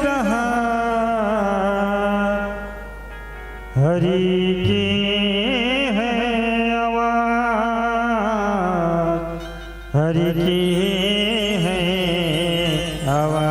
रहा हरि की है आवाज, हरि की है आवाज।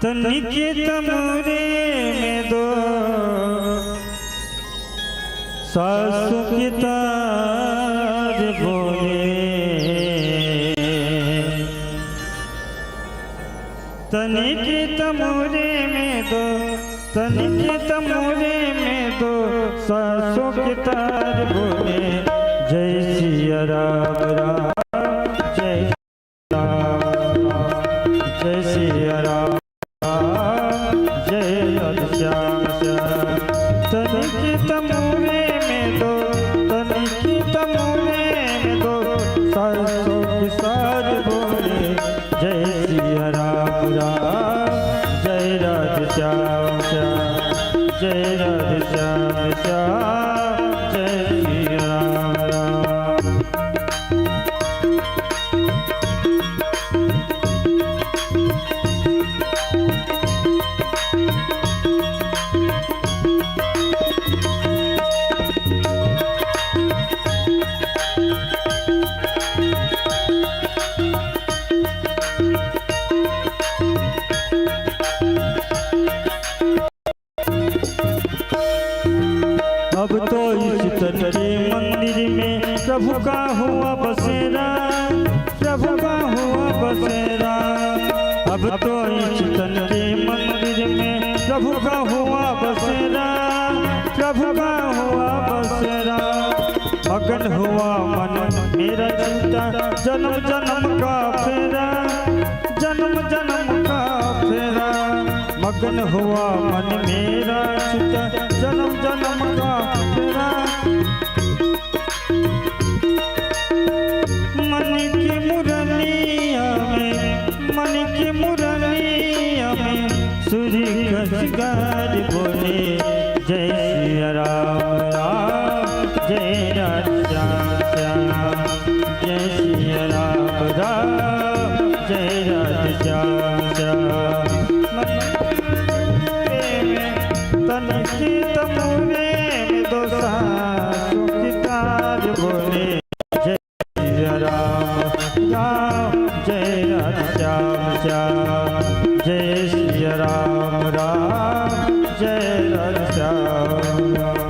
तनिके तमरे में दो सासु की ताज बोले, तनिके तमरे में दो, तनिके तमरे में दो सासु की ताज बोले। जय सिया राम राम, जय राम जय सिया राम, जय राधे श्याम श्याम। तनिके तमरे में दो, तनिके तमरे में दो सासु की ताज बोले। जय सिया राम राम, जय राधे श्याम श्याम, जय राधे श्याम श्याम, जय सिया राम राम। अब तो इस तन के मंदिर में प्रभु का हुआ बसेरा, प्रभु का हुआ बसेरा। अब तो इस तन के मंदिर में प्रभु का हुआ बसेरा, प्रभु का हुआ बसेरा। मगन हुआ मन मेरा छूटा जन्म जन्म का फेरा, जन्म जन्म का फेरा। मगन हुआ मन मेरा छूटा जन्म जन्म का फेरा। मन की मुरलिया में, मन की मुरलिया में सूर्य खसगार बोले। जय सिया राम राम, जय राधे श्याम श्याम, जय सिया राम राम, जय राधे श्याम श्याम। तनिके तमरे में दो सासु की ताज बोले। जय सिया राम राम, जय राधे श्याम श्याम, जय सिया राम राम, जय राधे श्याम राम।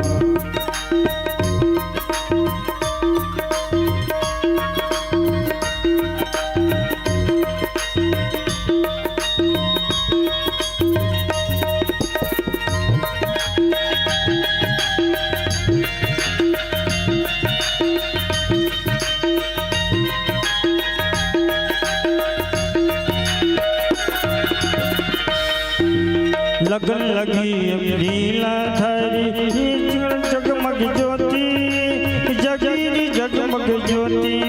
लगन लगी लीला धारी जगमग ज्योति, जगीरी जगमग ज्योति।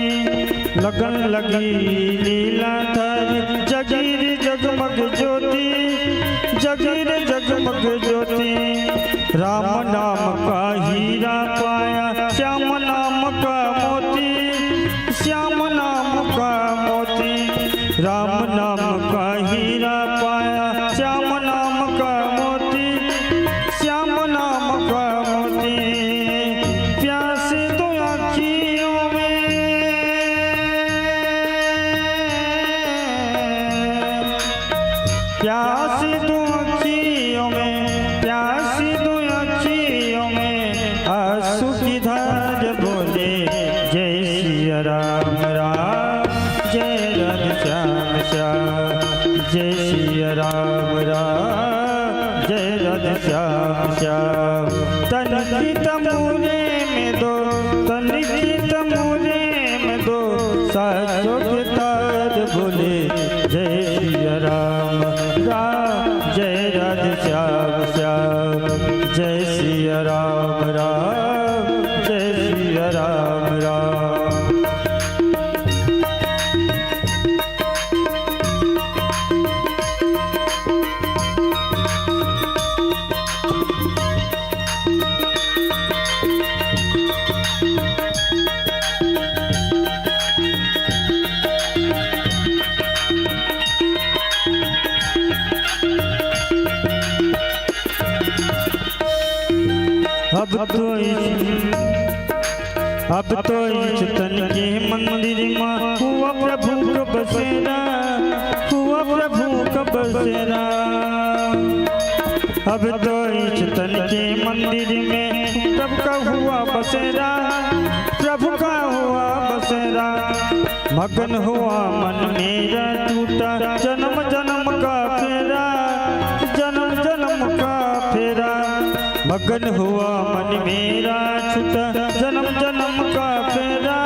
लगन लगी लीला धारी जगीरी जगमग ज्योति, जगीरी जगमग ज्योति। राम नाम का हीरा पाया, श्याम नाम का मोती, श्याम नाम का मोती। राम नाम का हीरा पाया, श्याम नाम का मोती, श्याम नाम का मोती। प्यासे तो आँखियों में, प्यासे तो आँखियों में, प्यासे तो आँखियों में आंसू की धार बोले। जय सिया राम राम, जय राधे श्याम श्याम, जय सिया राम राम, जय राधे श्याम श्याम। तनिके तमरे में दो, तनिके तमरे में दो सासु की ताज बोले। जय सिया राम राम, जय राधे श्याम श्याम, जय सिया राम राम, जय सिया राम राम। तो इस तन के मंदिर में हुआ प्रभु का बसेरा, हुआ प्रभु का बसेरा। अब तो इस तन के मंदिर में प्रभु का हुआ बसेरा, प्रभु का हुआ बसेरा। मगन हुआ मन मेरा टूटा जन्म जन्म का फेरा, जन्म जन्म का फेरा। मगन हुआ मन मेरा छूटा जन्म जन्म का फेरा,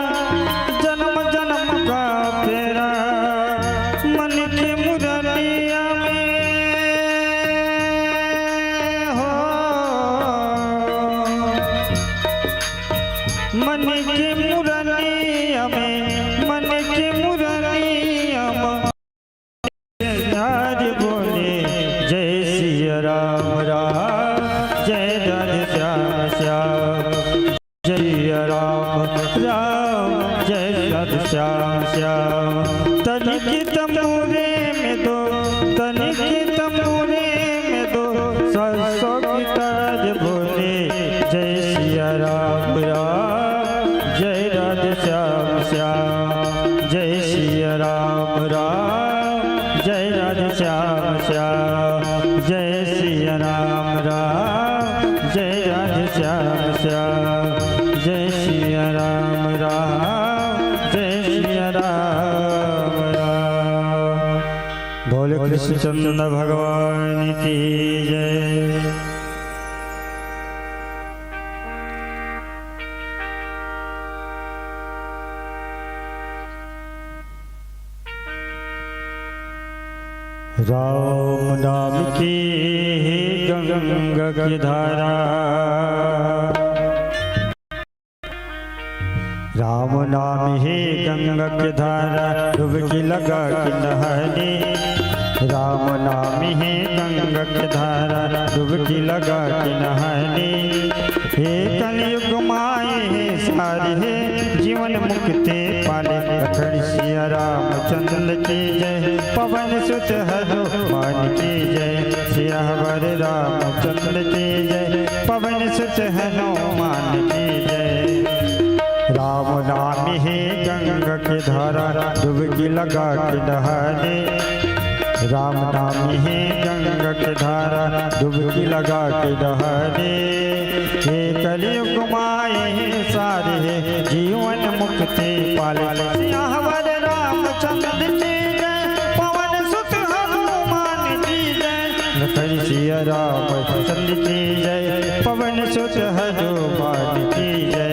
जन्म जन्म का फेरा। मन की मुरलिया में हो, मन की मुरलिया में, मन की मुरलिया में यार बोले जय सिया राम राम, जय राधे श्याम श्याम, जय राम राम, जय राधे श्याम श्याम। तनिक तमूरे में दो, तनिक तमूरे में दो, सरसों की ताज बोले जय सिया राम राम, जय राधे श्याम श्याम, जय सिया राम राम, जय राधे श्याम श्याम, जय सिया राम राम, जय राधे श्याम श्याम, जय सिया राम राम, जय सिया राम राम। बोले कृष्णचंद्र भगवान की जय। राम नाम की गंगा की धारा, राम नाम ही गंगा की धारा, डुबकी लगा के नहाने। राम नाम ही गंगा की धारा, डुबकी लगा के नहाने। हे कलयुग माए हे सारे हे, जीवन मुक्ति पाले। अखंड सिया रामचंद्र की जय, पवन सुत हनुमान की जय। सियावर रामचंद्र की जय, पवन सुत हनुमान की जय। राम नाम ही गंगा की धारा, डुबकी लगा के नहाने। राम नाम ही गंगा की धारा, डुबकी लगा के नहाने। हे कलयुग माए हे सारे हे, जीवन मुक्ति पाले। सियावर रामचंद्र की जय, पवन सुत हनुमान की जय। लखन सिया रामचंद्र की जय, पवन सुत हनुमान की जय।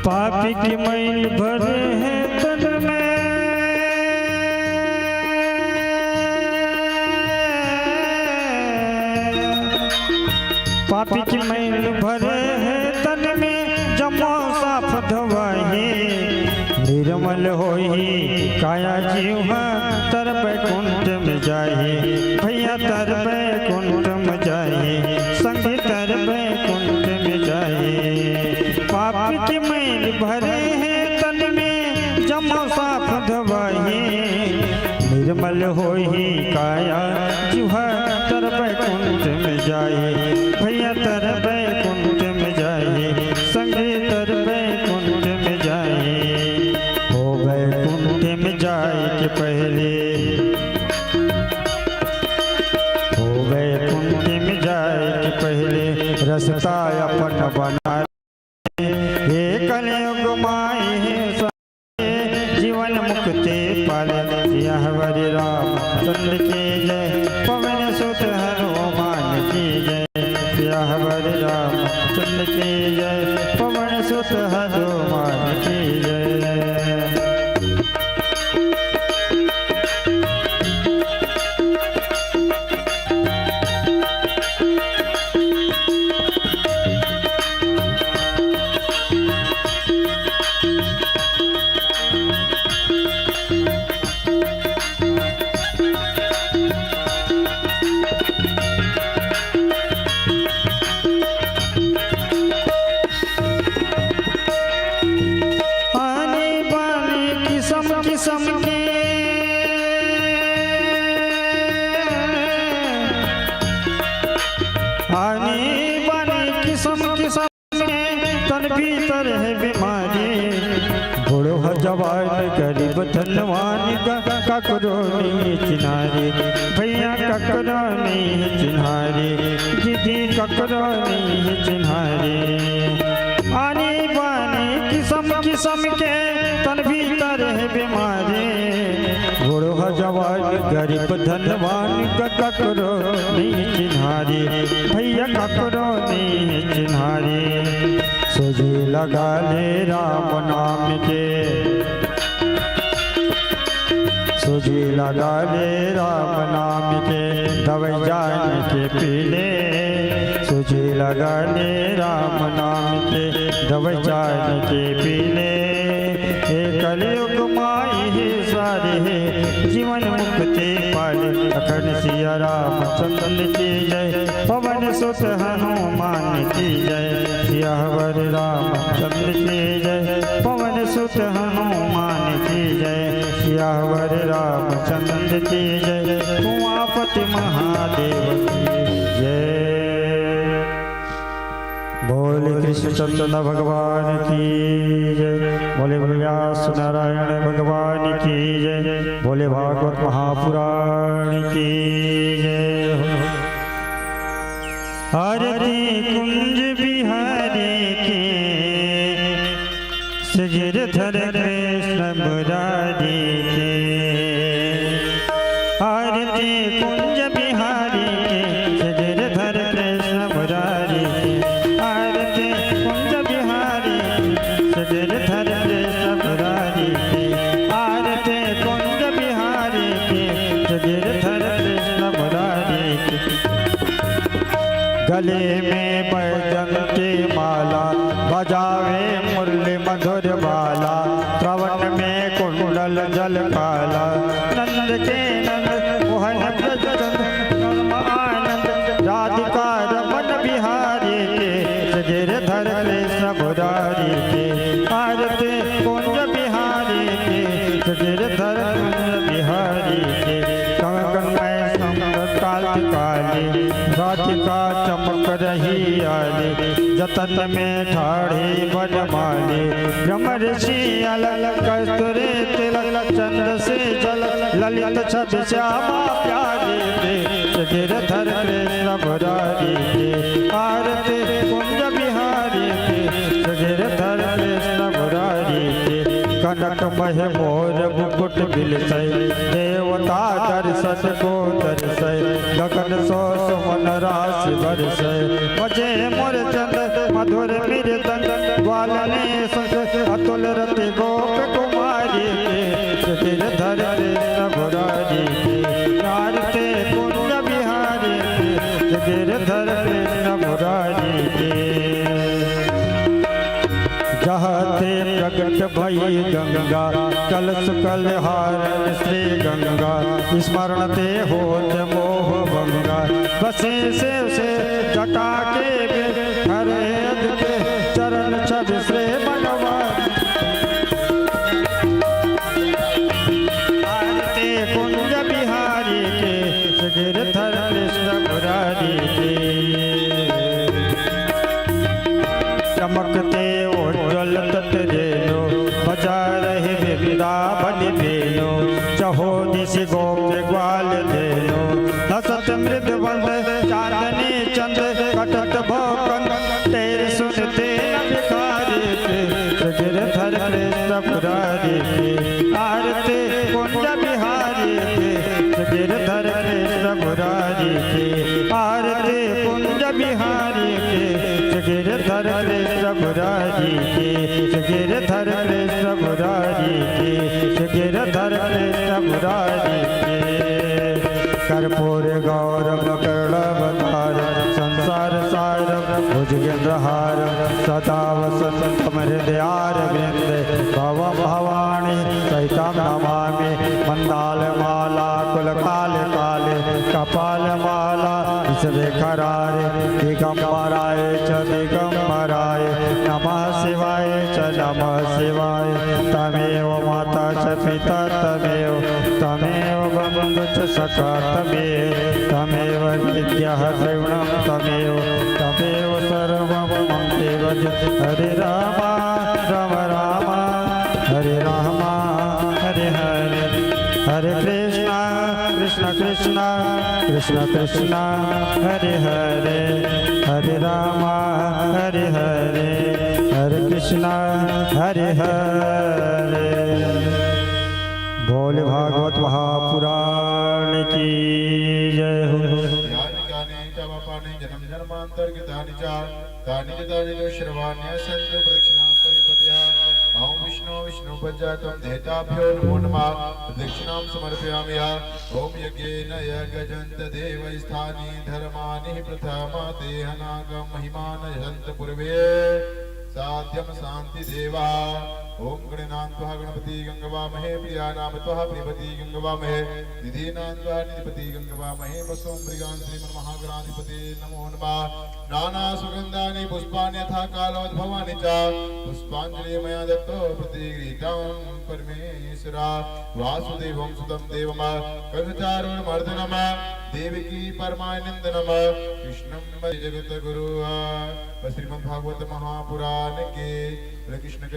पापी की मैल भरे हैं तन में, पापी की मैल भरे हैं तन में। जमो साफ धोवाही निर्मल होई काया जीव, तर बैकुंठ में जाए भैया, तर बैकुंठ में जाए संग, तर बैकुंठ में जाए। पापी की मैल भरे हैं तन में, जमो साफ धोवाही निर्मल होई काया जीव, तर बैकुंठ में जाए भैया, तर बैकुंठ में जाए संग, तर बैकुंठ में जाए। हो बैकुंठ में जाए के पहले, हो बैकुंठ में जाए के पहले रास्ता अपन बना। हे कलयुग माए हे सारे, जीवन मुक्ति पाले। सियावर रामचंद्र की जय, पवन सुत हनुमान की जय। सियावर रामचंद्र की जय, पवन सुत हनुमान की जय। है बीमारी। बूढ़ो जवान गरीब धनवान ककरो नहीं चिन्हारी, भैया ककरो नहीं चिन्हारी, दीदी ककरो नहीं चिन्हारी। आने बाने किस्म किस्म के तन भीतर है बीमारी। बूढ़ो जवान गरीब धनवान ककरो नहीं चिन्हारी, भैया ककरो नहीं चिन्हारी। सोझे लगा ले राम नाम के, सोझे लगा ले राम नाम के, दवाई जान के पीले। सोझे लगा ले राम नाम के, दवाई जान के पीले। कलयुग माई है सारे जीवन मुक्ति पाले। अखंड सिया रामचंद्र की जय, पवन सुत हनुमान की जय। सियावर रामचंद्र की जय, पवन सुत हनुमान की जय। सियावर रामचंद्र की जय, उमापति महादेव की जय। बोले कृष्ण चंद्र भगवान की जय, बोले व्यास नारायण भगवान की जय, बोले भागवत महापुराण की जय। आरती कुंज बिहारी के, सिरधर कृष्ण मुरारी के। आरती कुंज बिहारी के, सिरधर कृष्ण मुरारी के। आरती कुंज बिहारी के, सिरधर कृष्ण मुरारी के। आरती कुंज बिहारी के, सिरधर कृष्ण मुरारी के। गले में बैजंती माला, बजावे मुरली मधुर बाला। श्रवण में कुंडल जल काला, नंद के नंद मोहन ब्रज चंद आनंद। राधिका रमन बिहारी के, गिरधर कृष्ण मुरारी के। आरती कुंज बिहारी के, गिरधर कुंज बिहारी के। कंगनमय संग काली काली, राधिका चमक रही आली। जतन में ठाढ़ी बनमाली, ब्रह्म ऋषि अलग कस्तूरी तिलक। चंद्र से जल ललित छवि श्यामा प्यारी के, गिरधर कृष्ण मुरारी के। आरती कुंज बिहारी के, गिरधर कृष्ण मुरारी के। कनक मह मोर मुकुट बिलसै, देवता दर्शन को दर्शै। गगन सो सुमन राशि बरसै, बजे मोर चंद मधुर मृदंग। ग्वालने संग अतुल रति गोप कुमारी के, गिरधर कृष्ण मुरारी के। आरती कुंज बिहारी के, गिरधर कृष्ण मुरारी के। जहते प्रकट भई गंगा, कलश कलहार श्री गंगा। स्मरण ते होत मोह भंगा, बसे से जटा के हरे के। चरण छवि श्री भगवान। आरती कुंज बिहारी के, गिरधर कृष्ण मुरारी के। चमकते उज्ज्वल तटरेनो, बजा रहे वृंदावन बेनो। चहो दिश गोप ग्वाल देनो, हसत मृदवंत चांदनी चंद। कटक भोकन तेरे सुनते भिखारी के, गिरधर कृष्ण मुरारी के। आरती कुंज बिहारी के, गिरधर कृष्ण मुरारी के। आरती कुंज बिहारी के, गिरधर कृष्ण मुरारी के। गिरधर कृष्ण मुरारी के, गिरधर कृष्ण मुरारी के। कर्पूर गौरव कर्णवतार, संसार सारम भुजगेंद्रहार। सदा वसंतम हृदयार विंदे, भव भवानी सहितं नमामि। मंदाल माला कुल काले काले, कपाल माला विषदेखरारे। दिगंबराय च दिगंबराय, नमः शिवाय च नमः शिवाय। तमेव माता च पिता तमेव, तमेव बन्धु च सखा तमेव। तमेव विद्या द्रविणं तमेव, तमेव सर्वं मम देव। हरे राम कृष्ण कृष्ण हरे हरे हरे राम हरे हरे हरे कृष्ण हरे हरे। बोल भागवत महापुराण की जय हो। जन्म जन्मांतर श्रवाण्य संतु प्रदक्षिणां परिपद्यः। ओम विष्णु विष्णु पज्जातं देहताभ्यो नमो नमः प्रदक्षिणां समर्पयामि। ओम यज्ञेन यज्ञजन्त देवस्थानि धर्माणि प्रथमा तेहनागं महिमानयन्त पूर्वे साध्यम शांति देवा। ओम गणनान्त्वा गणपति गंगवामहे प्रियानामत्वा प्रियपति गंगवामहे निधीनान्त्वा निधिपति गंगवामहे वसों मृगान् श्रीमन्महागणाधिपते नमो नमः। नाना सुगन्धानि पुष्पाणि यथा कालोद्भवानि च पुष्पाञ्जलि मया दत्तो प्रतिगृहीतं परमेश्वरा। वासुदेवं सुतं देवम् कंसचारूढमर्दनम् देवकी परमानन्दनम् कृष्णं जगद्गुरु। श्रीमद्भागवत महापुराण के कृष्ण